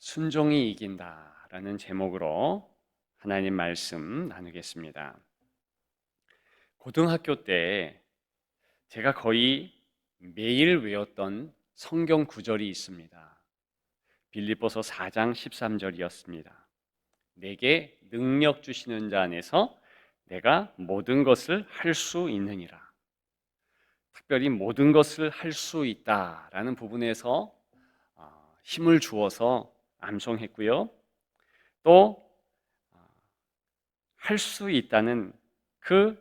순종이 이긴다라는 제목으로 하나님 말씀 나누겠습니다. 고등학교 때 제가 거의 매일 외웠던 성경 구절이 있습니다. 빌립보서 4장 13절이었습니다. 내게 능력 주시는 자 안에서 내가 모든 것을 할 수 있느니라. 특별히 모든 것을 할 수 있다라는 부분에서 힘을 주어서 암송했고요. 또 할 수 있다는 그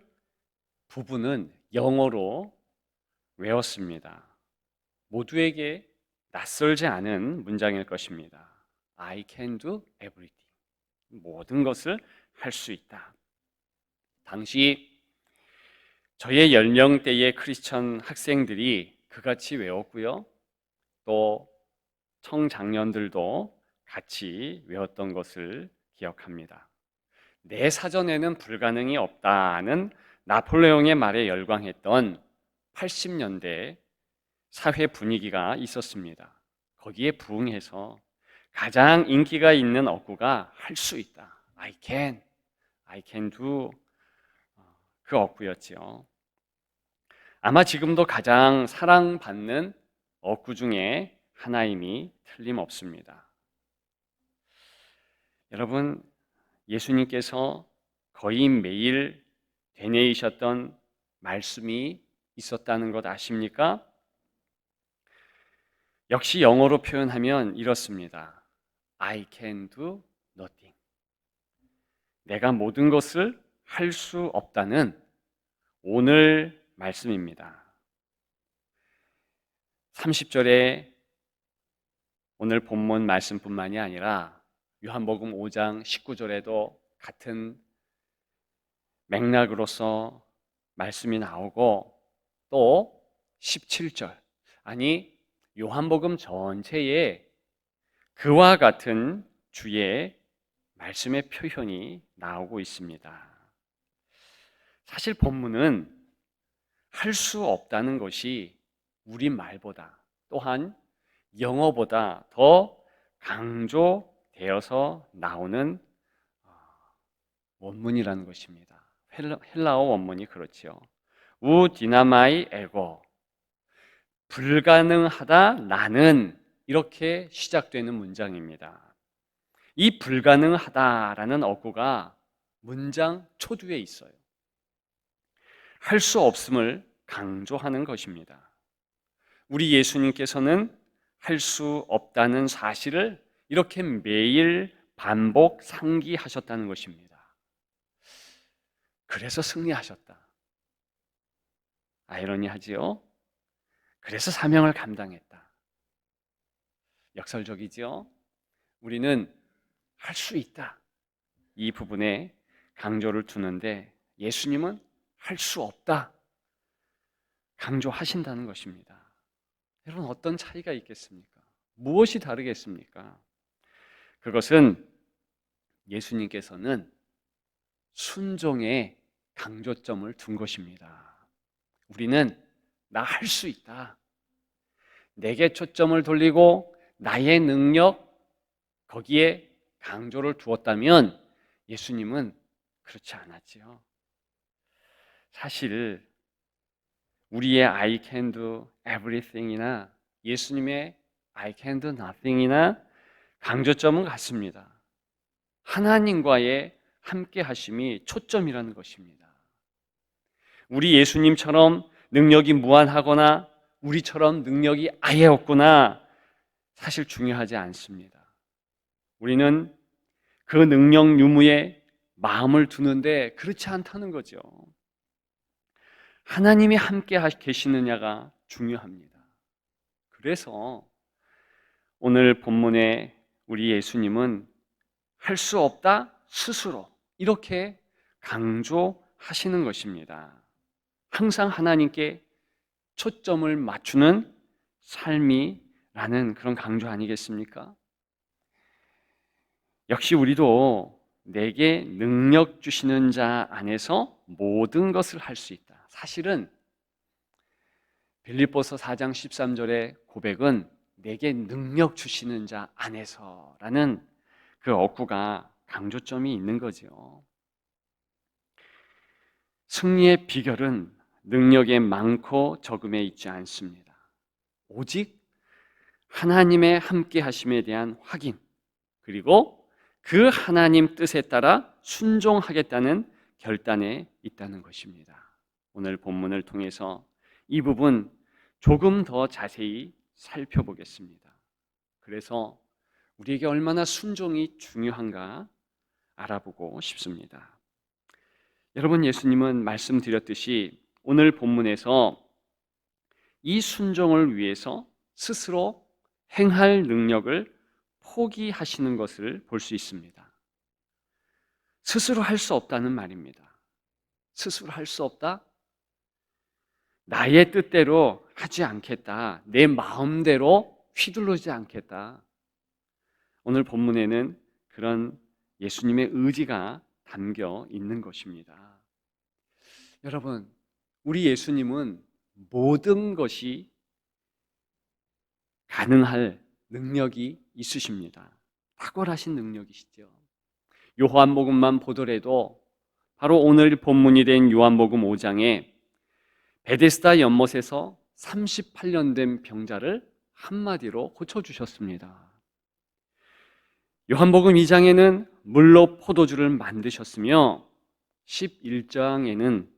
부분은 영어로 외웠습니다. 모두에게 낯설지 않은 문장일 것입니다. I can do everything. 모든 것을 할 수 있다. 당시 저의 연령대의 크리스천 학생들이 그같이 외웠고요. 또 청장년들도 같이 외웠던 것을 기억합니다. 내 사전에는 불가능이 없다는 나폴레옹의 말에 열광했던 80년대 사회 분위기가 있었습니다. 거기에 부응해서 가장 인기가 있는 어구가 할 수 있다. I can do 그 어구였지요. 아마 지금도 가장 사랑받는 어구 중에 하나임이 틀림없습니다. 여러분, 예수님께서 거의 매일 되뇌이셨던 말씀이 있었다는 것 아십니까? 역시 영어로 표현하면 이렇습니다. I can do nothing. 내가 모든 것을 할 수 없다는 오늘 말씀입니다. 30절에 오늘 본문 말씀뿐만이 아니라 요한복음 5장 19절에도 같은 맥락으로서 말씀이 나오고 또 17절, 아니 요한복음 전체에 그와 같은 주의 말씀의 표현이 나오고 있습니다. 사실 본문은 할 수 없다는 것이 우리말보다 또한 영어보다 더 강조되어서 나오는 원문이라는 것입니다. 헬라어 원문이 그렇지요. 우 디나마이 에고, 불가능하다 나는, 이렇게 시작되는 문장입니다. 이 불가능하다라는 어구가 문장 초두에 있어요. 할 수 없음을 강조하는 것입니다. 우리 예수님께서는 할 수 없다는 사실을 이렇게 매일 반복 상기하셨다는 것입니다. 그래서 승리하셨다. 아이러니하지요? 그래서 사명을 감당했다. 역설적이지요? 우리는 할 수 있다. 이 부분에 강조를 두는데 예수님은 할 수 없다. 강조하신다는 것입니다. 여러분, 어떤 차이가 있겠습니까? 무엇이 다르겠습니까? 그것은 예수님께서는 순종에 강조점을 둔 것입니다. 우리는 나 할 수 있다. 내게 초점을 돌리고 나의 능력, 거기에 강조를 두었다면 예수님은 그렇지 않았지요. 사실 우리의 I can do everything이나 예수님의 I can do nothing이나 강조점은 같습니다. 하나님과의 함께 하심이 초점이라는 것입니다. 우리 예수님처럼 능력이 무한하거나 우리처럼 능력이 아예 없거나 사실 중요하지 않습니다. 우리는 그 능력 유무에 마음을 두는데 그렇지 않다는 거죠. 하나님이 함께 계시느냐가 중요합니다. 그래서 오늘 본문에 우리 예수님은 할 수 없다 스스로 이렇게 강조하시는 것입니다. 항상 하나님께 초점을 맞추는 삶이라는 그런 강조 아니겠습니까? 역시 우리도 내게 능력 주시는 자 안에서 모든 것을 할 수 있다. 사실은 빌립보서 4장 13절의 고백은 내게 능력 주시는 자 안에서라는 그 어구가 강조점이 있는 거죠. 승리의 비결은 능력의 많고 적음에 있지 않습니다. 오직 하나님의 함께 하심에 대한 확인, 그리고 그 하나님 뜻에 따라 순종하겠다는 결단에 있다는 것입니다. 오늘 본문을 통해서 이 부분 조금 더 자세히 살펴보겠습니다. 그래서 우리에게 얼마나 순종이 중요한가 알아보고 싶습니다. 여러분, 예수님은 말씀드렸듯이 오늘 본문에서 이 순종을 위해서 스스로 행할 능력을 포기하시는 것을 볼 수 있습니다. 스스로 할 수 없다는 말입니다. 스스로 할 수 없다? 나의 뜻대로 하지 않겠다. 내 마음대로 휘둘르지 않겠다. 오늘 본문에는 그런 예수님의 의지가 담겨 있는 것입니다. 여러분, 우리 예수님은 모든 것이 가능할 능력이 있으십니다. 탁월하신 능력이시죠. 요한복음만 보더라도 바로 오늘 본문이 된 요한복음 5장에 베데스다 연못에서 38년 된 병자를 한마디로 고쳐주셨습니다. 요한복음 2장에는 물로 포도주를 만드셨으며 11장에는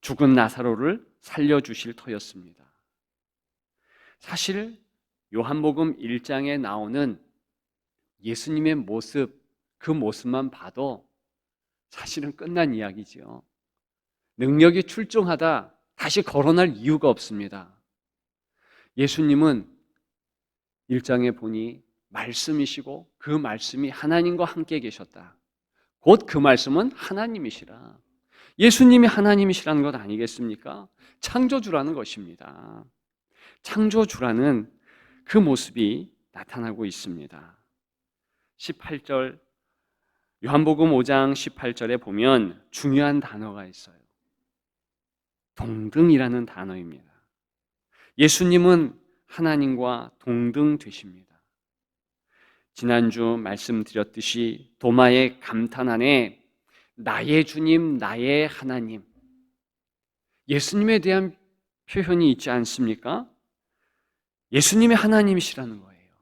죽은 나사로를 살려주실 터였습니다. 사실 요한복음 1장에 나오는 예수님의 모습, 그 모습만 봐도 사실은 끝난 이야기죠. 능력이 출중하다 다시 거론할 이유가 없습니다. 예수님은 1장에 보니 말씀이시고 그 말씀이 하나님과 함께 계셨다. 곧 그 말씀은 하나님이시라. 예수님이 하나님이시라는 것 아니겠습니까? 창조주라는 것입니다. 창조주라는 그 모습이 나타나고 있습니다. 18절, 요한복음 5장 18절에 보면 중요한 단어가 있어요. 동등이라는 단어입니다. 예수님은 하나님과 동등 되십니다. 지난주 말씀드렸듯이 도마의 감탄 안에 나의 주님, 나의 하나님, 예수님에 대한 표현이 있지 않습니까? 예수님의 하나님이시라는 거예요.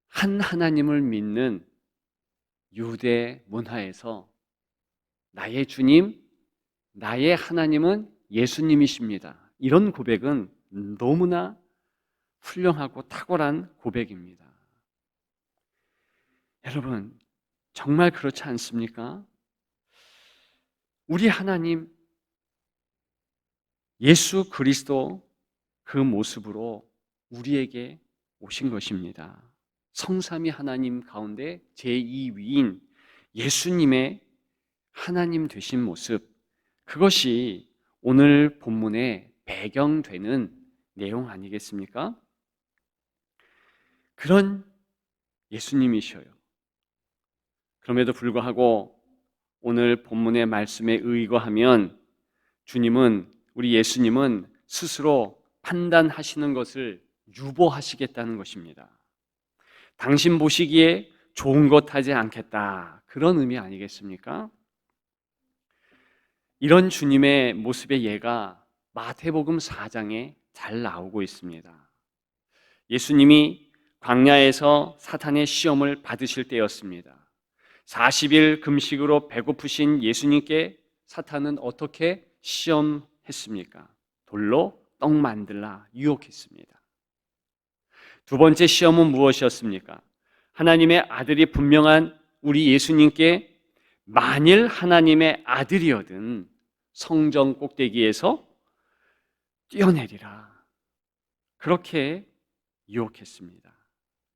한 하나님을 믿는 유대 문화에서 나의 주님, 나의 하나님은 예수님이십니다. 이런 고백은 너무나 훌륭하고 탁월한 고백입니다. 여러분, 정말 그렇지 않습니까? 우리 하나님 예수 그리스도 그 모습으로 우리에게 오신 것입니다. 성삼위 하나님 가운데 제2위인 예수님의 하나님 되신 모습, 그것이 오늘 본문의 배경되는 내용 아니겠습니까? 그런 예수님이셔요. 그럼에도 불구하고 오늘 본문의 말씀에 의거하면 우리 예수님은 스스로 판단하시는 것을 유보하시겠다는 것입니다. 당신 보시기에 좋은 것 하지 않겠다, 그런 의미 아니겠습니까? 이런 주님의 모습의 예가 마태복음 4장에 잘 나오고 있습니다. 예수님이 광야에서 사탄의 시험을 받으실 때였습니다. 40일 금식으로 배고프신 예수님께 사탄은 어떻게 시험했습니까? 돌로 떡 만들라 유혹했습니다. 두 번째 시험은 무엇이었습니까? 하나님의 아들이 분명한 우리 예수님께 만일 하나님의 아들이거든 성전 꼭대기에서 뛰어내리라, 그렇게 유혹했습니다.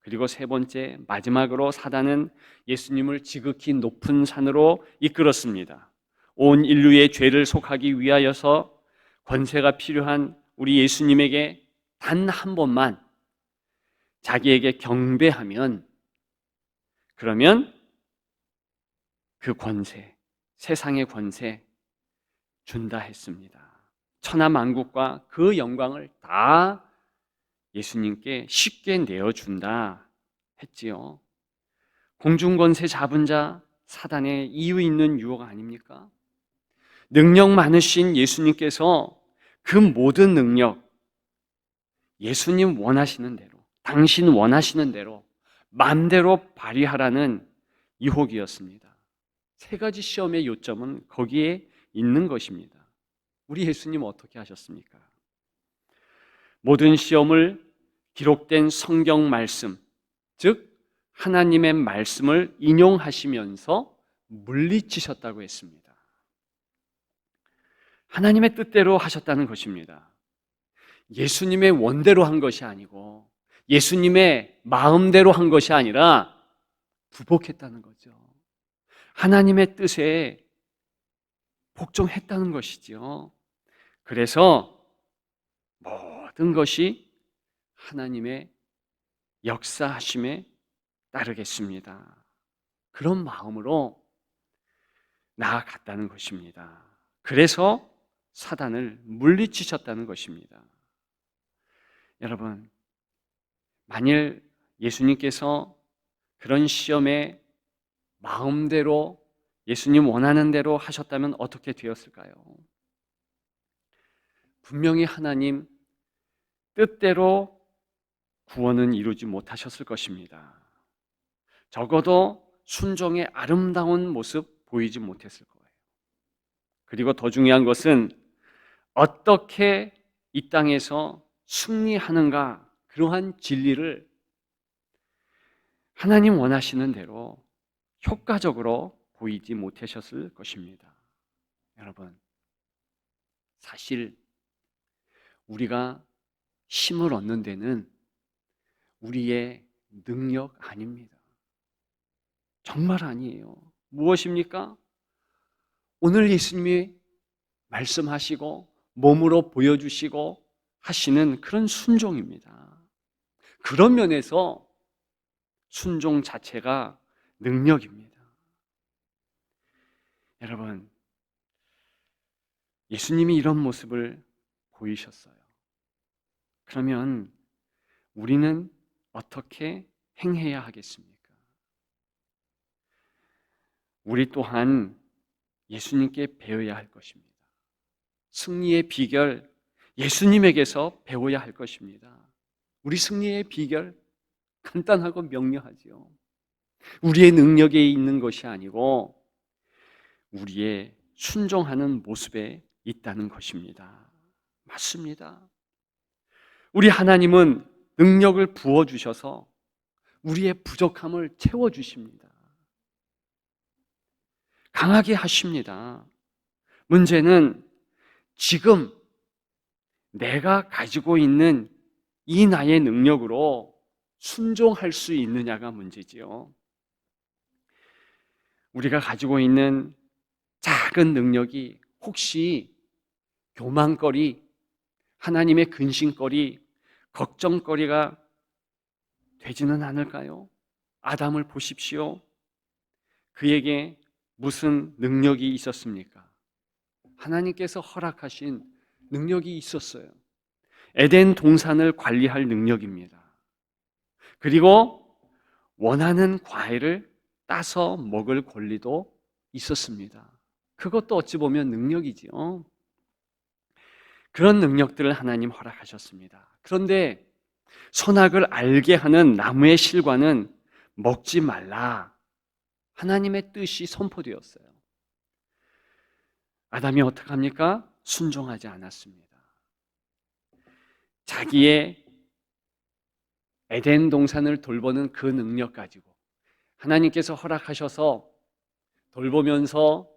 그리고 세 번째, 마지막으로 사단은 예수님을 지극히 높은 산으로 이끌었습니다. 온 인류의 죄를 속하기 위하여서 권세가 필요한 우리 예수님에게 단 한 번만 자기에게 경배하면, 그러면 그 권세, 세상의 권세 준다 했습니다. 천하 만국과 그 영광을 다 예수님께 쉽게 내어준다 했지요. 공중권세 잡은 자 사단의 이유 있는 유혹 아닙니까? 능력 많으신 예수님께서 그 모든 능력 예수님 원하시는 대로, 당신 원하시는 대로 마음대로 발휘하라는 유혹이었습니다. 세 가지 시험의 요점은 거기에 있는 것입니다. 우리 예수님 어떻게 하셨습니까? 모든 시험을 기록된 성경 말씀, 즉 하나님의 말씀을 인용하시면서 물리치셨다고 했습니다. 하나님의 뜻대로 하셨다는 것입니다. 예수님의 원대로 한 것이 아니고 예수님의 마음대로 한 것이 아니라 부복했다는 거죠. 하나님의 뜻에 복종했다는 것이죠. 그래서 모든 것이 하나님의 역사하심에 따르겠습니다. 그런 마음으로 나아갔다는 것입니다. 그래서 사단을 물리치셨다는 것입니다. 여러분, 만일 예수님께서 그런 시험에 마음대로 예수님 원하는 대로 하셨다면 어떻게 되었을까요? 분명히 하나님 뜻대로 구원은 이루지 못하셨을 것입니다. 적어도 순종의 아름다운 모습 보이지 못했을 거예요. 그리고 더 중요한 것은 어떻게 이 땅에서 승리하는가, 그러한 진리를 하나님 원하시는 대로 효과적으로 보이지 못하셨을 것입니다. 여러분, 사실 우리가 힘을 얻는 데는 우리의 능력 아닙니다. 정말 아니에요. 무엇입니까? 오늘 예수님이 말씀하시고 몸으로 보여주시고 하시는 그런 순종입니다. 그런 면에서 순종 자체가 능력입니다. 여러분, 예수님이 이런 모습을 보이셨어요. 그러면 우리는 어떻게 행해야 하겠습니까? 우리 또한 예수님께 배워야 할 것입니다. 승리의 비결, 예수님에게서 배워야 할 것입니다. 우리 승리의 비결, 간단하고 명료하죠. 우리의 능력에 있는 것이 아니고 우리의 순종하는 모습에 있다는 것입니다. 맞습니다. 우리 하나님은 능력을 부어주셔서 우리의 부족함을 채워주십니다. 강하게 하십니다. 문제는 지금 내가 가지고 있는 이 나의 능력으로 순종할 수 있느냐가 문제지요. 우리가 가지고 있는 작은 능력이 혹시 교만거리, 하나님의 근심거리, 걱정거리가 되지는 않을까요? 아담을 보십시오. 그에게 무슨 능력이 있었습니까? 하나님께서 허락하신 능력이 있었어요. 에덴 동산을 관리할 능력입니다. 그리고 원하는 과일을 따서 먹을 권리도 있었습니다. 그것도 어찌 보면 능력이지요. 그런 능력들을 하나님 허락하셨습니다. 그런데 선악을 알게 하는 나무의 실과는 먹지 말라. 하나님의 뜻이 선포되었어요. 아담이 어떡합니까? 순종하지 않았습니다. 자기의 에덴 동산을 돌보는 그 능력 가지고 하나님께서 허락하셔서 돌보면서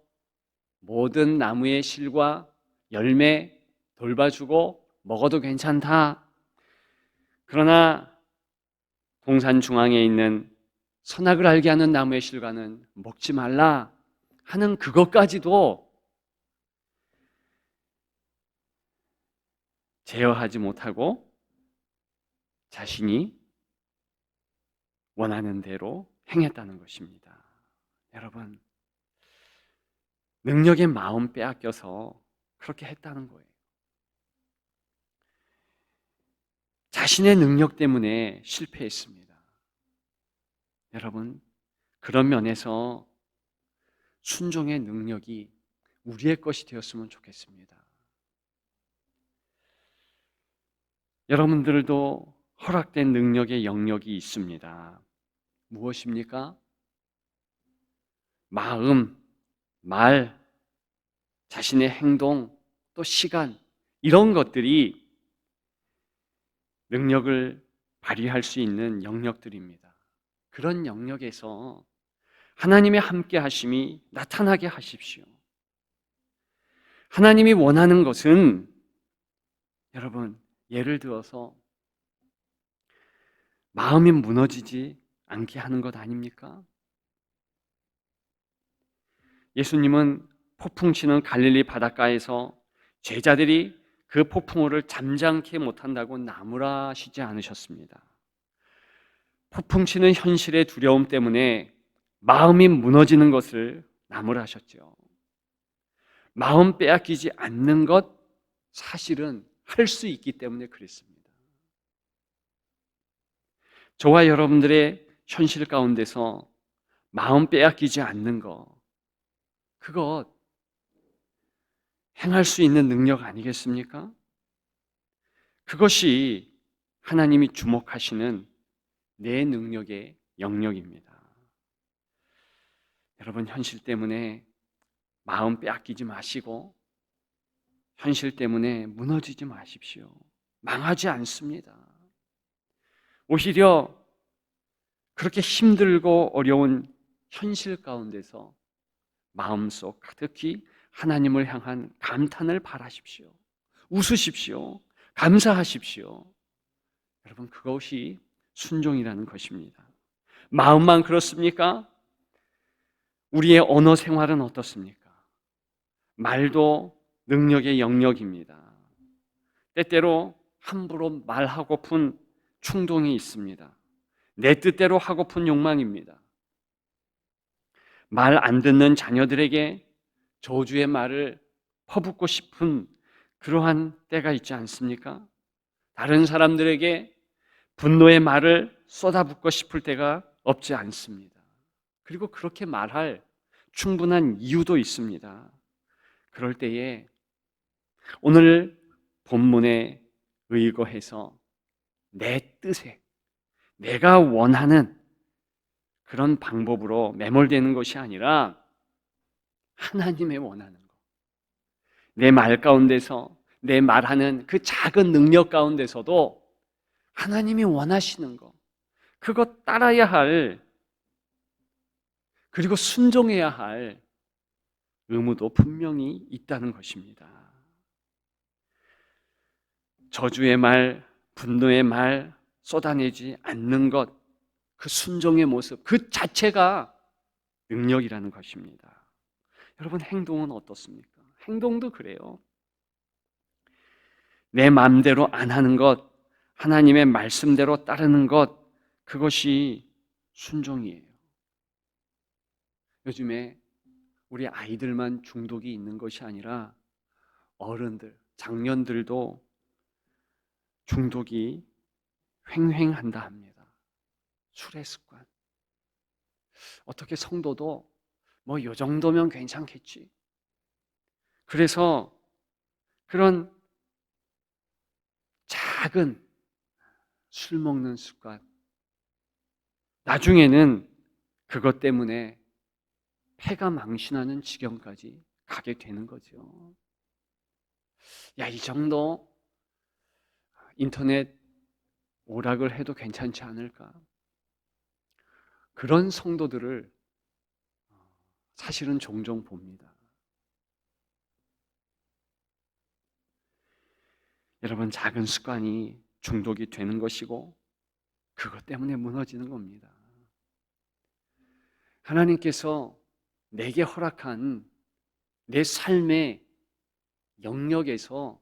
모든 나무의 실과 열매 돌봐주고 먹어도 괜찮다. 그러나 동산 중앙에 있는 선악을 알게 하는 나무의 실과는 먹지 말라 하는 그것까지도 제어하지 못하고 자신이 원하는 대로 행했다는 것입니다. 여러분, 능력의 마음 빼앗겨서 그렇게 했다는 거예요. 자신의 능력 때문에 실패했습니다. 여러분, 그런 면에서 순종의 능력이 우리의 것이 되었으면 좋겠습니다. 여러분들도 허락된 능력의 영역이 있습니다. 무엇입니까? 마음, 말, 자신의 행동, 또 시간, 이런 것들이 능력을 발휘할 수 있는 영역들입니다. 그런 영역에서 하나님의 함께 하심이 나타나게 하십시오. 하나님이 원하는 것은 여러분, 예를 들어서 마음이 무너지지 않게 하는 것 아닙니까? 예수님은 폭풍 치는 갈릴리 바닷가에서 제자들이 그 폭풍우를 잠잠케 못한다고 나무라시지 않으셨습니다. 폭풍 치는 현실의 두려움 때문에 마음이 무너지는 것을 나무라하셨죠. 마음 빼앗기지 않는 것, 사실은 할 수 있기 때문에 그랬습니다. 저와 여러분들의 현실 가운데서 마음 빼앗기지 않는 것, 그것 행할 수 있는 능력 아니겠습니까? 그것이 하나님이 주목하시는 내 능력의 영역입니다. 여러분, 현실 때문에 마음 빼앗기지 마시고 현실 때문에 무너지지 마십시오. 망하지 않습니다. 오히려 그렇게 힘들고 어려운 현실 가운데서 마음속 가득히 하나님을 향한 감탄을 바라십시오. 웃으십시오. 감사하십시오. 여러분, 그것이 순종이라는 것입니다. 마음만 그렇습니까? 우리의 언어 생활은 어떻습니까? 말도 능력의 영역입니다. 때때로 함부로 말하고픈 충동이 있습니다. 내 뜻대로 하고픈 욕망입니다. 말 안 듣는 자녀들에게 저주의 말을 퍼붓고 싶은 그러한 때가 있지 않습니까? 다른 사람들에게 분노의 말을 쏟아붓고 싶을 때가 없지 않습니다. 그리고 그렇게 말할 충분한 이유도 있습니다. 그럴 때에 오늘 본문에 의거해서 내 뜻에 내가 원하는 그런 방법으로 매몰되는 것이 아니라 하나님의 원하는 것, 내 말 가운데서 내 말하는 그 작은 능력 가운데서도 하나님이 원하시는 것, 그것 따라야 할, 그리고 순종해야 할 의무도 분명히 있다는 것입니다. 저주의 말, 분노의 말 쏟아내지 않는 것, 그 순종의 모습, 그 자체가 능력이라는 것입니다. 여러분, 행동은 어떻습니까? 행동도 그래요. 내 마음대로 안 하는 것, 하나님의 말씀대로 따르는 것, 그것이 순종이에요. 요즘에 우리 아이들만 중독이 있는 것이 아니라 어른들, 장년들도 중독이 횡행한다 합니다. 술의 습관. 어떻게 성도도 뭐 요 정도면 괜찮겠지. 그래서 그런 작은 술 먹는 습관, 나중에는 그것 때문에 폐가 망신하는 지경까지 가게 되는 거죠. 야, 이 정도 인터넷 오락을 해도 괜찮지 않을까? 그런 성도들을 사실은 종종 봅니다. 여러분, 작은 습관이 중독이 되는 것이고 그것 때문에 무너지는 겁니다. 하나님께서 내게 허락한 내 삶의 영역에서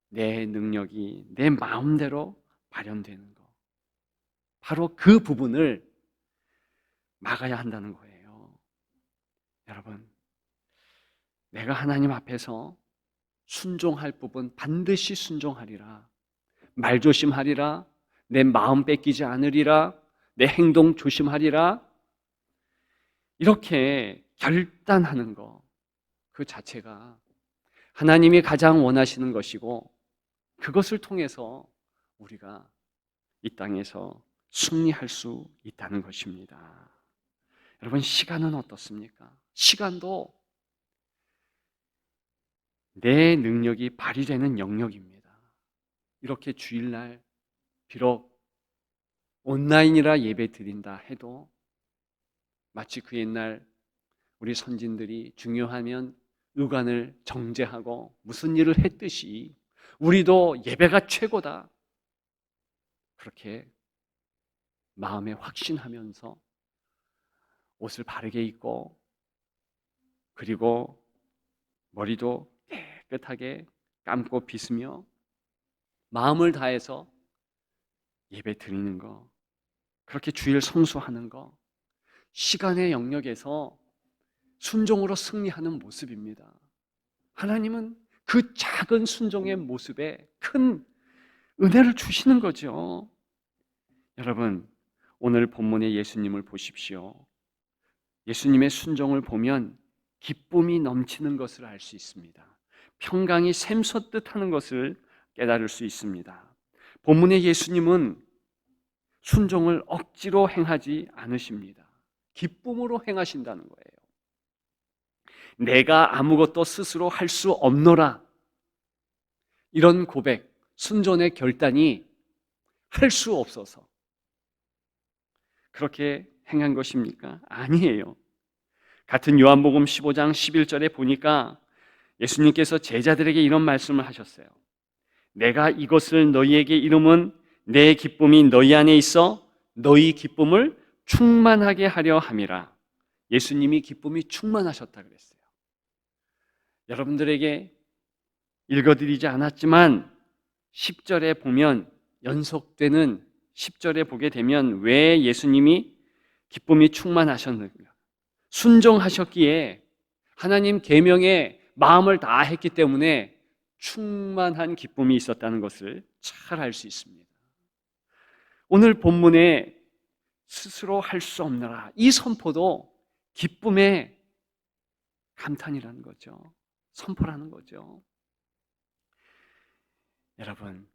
내 능력이 내 마음대로 발현되는 것, 바로 그 부분을 막아야 한다는 거예요. 여러분, 내가 하나님 앞에서 순종할 부분 반드시 순종하리라 말 조심하리라, 내 마음 뺏기지 않으리라, 내 행동 조심하리라, 이렇게 결단하는 것, 그 자체가 하나님이 가장 원하시는 것이고, 그것을 통해서 우리가 이 땅에서 승리할 수 있다는 것입니다. 여러분, 시간은 어떻습니까? 시간도 내 능력이 발휘되는 영역입니다. 이렇게 주일날 비록 온라인이라 예배 드린다 해도 마치 그 옛날 우리 선진들이 중요하면 의관을 정제하고 무슨 일을 했듯이 우리도 예배가 최고다, 그렇게 마음에 확신하면서 옷을 바르게 입고 그리고 머리도 깨끗하게 감고 빗으며 마음을 다해서 예배 드리는 거, 그렇게 주일 성수하는 거, 시간의 영역에서 순종으로 승리하는 모습입니다. 하나님은 그 작은 순종의 모습에 큰 은혜를 주시는 거죠. 여러분, 오늘 본문의 예수님을 보십시오. 예수님의 순종을 보면 기쁨이 넘치는 것을 알 수 있습니다. 평강이 샘솟듯 하는 것을 깨달을 수 있습니다. 본문의 예수님은 순종을 억지로 행하지 않으십니다. 기쁨으로 행하신다는 거예요. 내가 아무것도 스스로 할 수 없노라, 이런 고백, 순종의 결단이 할 수 없어서 그렇게 행한 것입니까? 아니에요. 같은 요한복음 15장 11절에 보니까 예수님께서 제자들에게 이런 말씀을 하셨어요. 내가 이것을 너희에게 이름은 내 기쁨이 너희 안에 있어 너희 기쁨을 충만하게 하려 함이라. 예수님이 기쁨이 충만하셨다 그랬어요. 여러분들에게 읽어드리지 않았지만 10절에 보면, 연속되는 10절에 보게 되면 왜 예수님이 기쁨이 충만하셨는가? 순종하셨기에 하나님 계명에 마음을 다했기 때문에 충만한 기쁨이 있었다는 것을 잘 알 수 있습니다. 오늘 본문에 스스로 할 수 없느라, 이 선포도 기쁨의 감탄이라는 거죠. 선포라는 거죠. 여러분,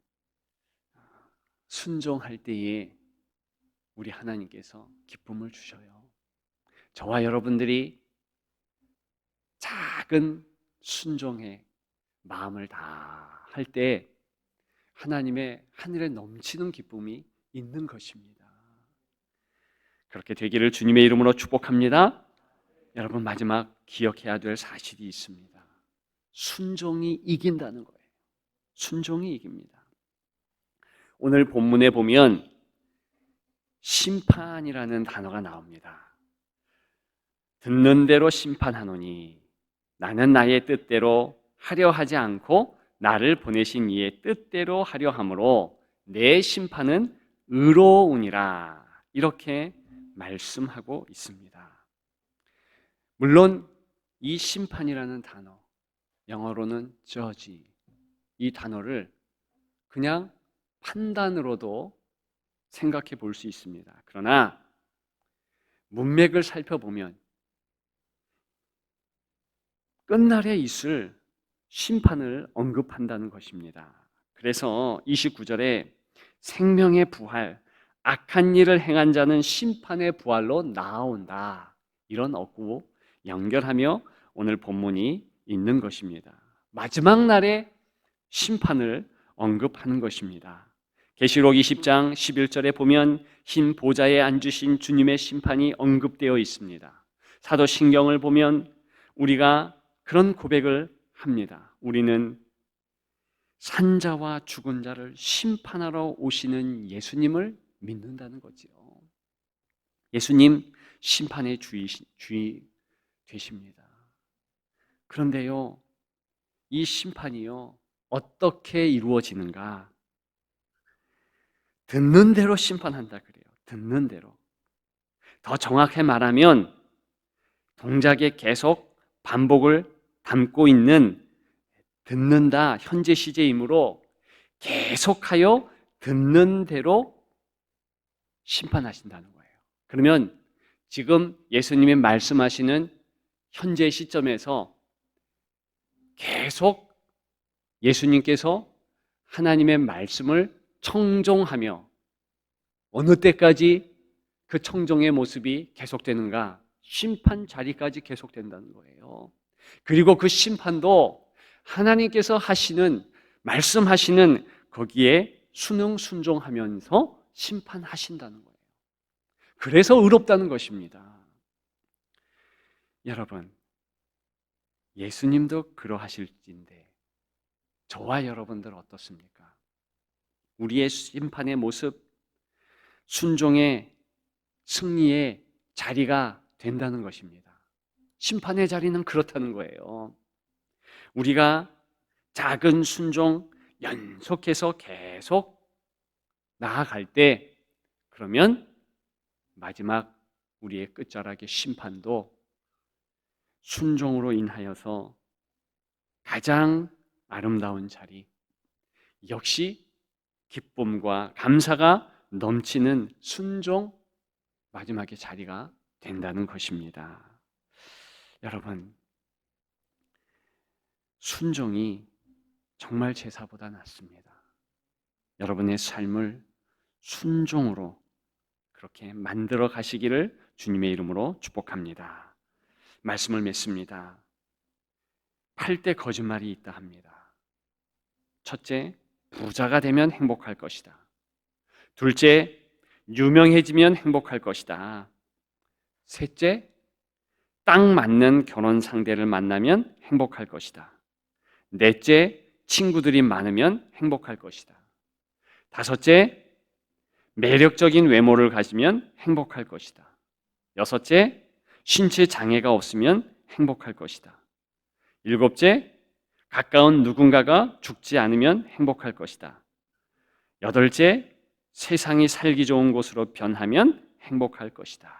순종할 때에 우리 하나님께서 기쁨을 주셔요. 저와 여러분들이 작은 순종에 마음을 다할 때 하나님의 하늘에 넘치는 기쁨이 있는 것입니다. 그렇게 되기를 주님의 이름으로 축복합니다. 여러분, 마지막 기억해야 될 사실이 있습니다. 순종이 이긴다는 거예요. 순종이 이깁니다. 오늘 본문에 보면 심판이라는 단어가 나옵니다. 듣는 대로 심판하노니 나는 나의 뜻대로 하려 하지 않고 나를 보내신 이의 뜻대로 하려 함으로 내 심판은 의로우니라, 이렇게 말씀하고 있습니다. 물론 이 심판이라는 단어, 영어로는 judge, 이 단어를 그냥 판단으로도 생각해 볼 수 있습니다. 그러나 문맥을 살펴보면 끝날에 있을 심판을 언급한다는 것입니다. 그래서 29절에 생명의 부활, 악한 일을 행한 자는 심판의 부활로 나아온다, 이런 어구 연결하며 오늘 본문이 있는 것입니다. 마지막 날에 심판을 언급하는 것입니다. 계시록 20장 11절에 보면 흰 보좌에 앉으신 주님의 심판이 언급되어 있습니다. 사도신경을 보면 우리가 그런 고백을 합니다. 우리는 산자와 죽은 자를 심판하러 오시는 예수님을 믿는다는 거죠. 예수님 심판의 주인 되십니다. 그런데요, 이 심판이요, 어떻게 이루어지는가? 듣는 대로 심판한다 그래요. 듣는 대로. 더 정확히 말하면 동작에 계속 반복을 담고 있는 듣는다 현재 시제이므로 계속하여 듣는 대로 심판하신다는 거예요. 그러면 지금 예수님이 말씀하시는 현재 시점에서 계속 예수님께서 하나님의 말씀을 청종하며 어느 때까지 그 청종의 모습이 계속되는가? 심판 자리까지 계속된다는 거예요. 그리고 그 심판도 하나님께서 말씀하시는 거기에 순응순종하면서 심판하신다는 거예요. 그래서 의롭다는 것입니다. 여러분, 예수님도 그러하실진데 저와 여러분들 어떻습니까? 우리의 심판의 모습, 순종의 승리의 자리가 된다는 것입니다. 심판의 자리는 그렇다는 거예요. 우리가 작은 순종 연속해서 계속 나아갈 때, 그러면 마지막 우리의 끝자락의 심판도 순종으로 인하여서 가장 아름다운 자리, 역시 기쁨과 감사가 넘치는 순종, 마지막의 자리가 된다는 것입니다. 여러분, 순종이 정말 제사보다 낫습니다. 여러분의 삶을 순종으로 그렇게 만들어 가시기를 주님의 이름으로 축복합니다. 말씀을 맺습니다. 8대 거짓말이 있다 합니다. 첫째, 부자가 되면 행복할 것이다. 둘째, 유명해지면 행복할 것이다. 셋째, 딱 맞는 결혼 상대를 만나면 행복할 것이다. 넷째, 친구들이 많으면 행복할 것이다. 다섯째, 매력적인 외모를 가지면 행복할 것이다. 여섯째, 신체 장애가 없으면 행복할 것이다. 일곱째, 가까운 누군가가 죽지 않으면 행복할 것이다. 여덟째, 세상이 살기 좋은 곳으로 변하면 행복할 것이다.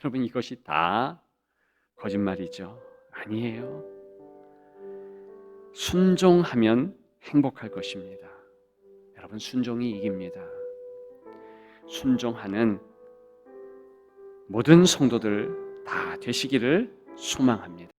여러분, 이것이 다 거짓말이죠? 아니에요. 순종하면 행복할 것입니다. 여러분, 순종이 이깁니다. 순종하는 모든 성도들 다 되시기를 소망합니다.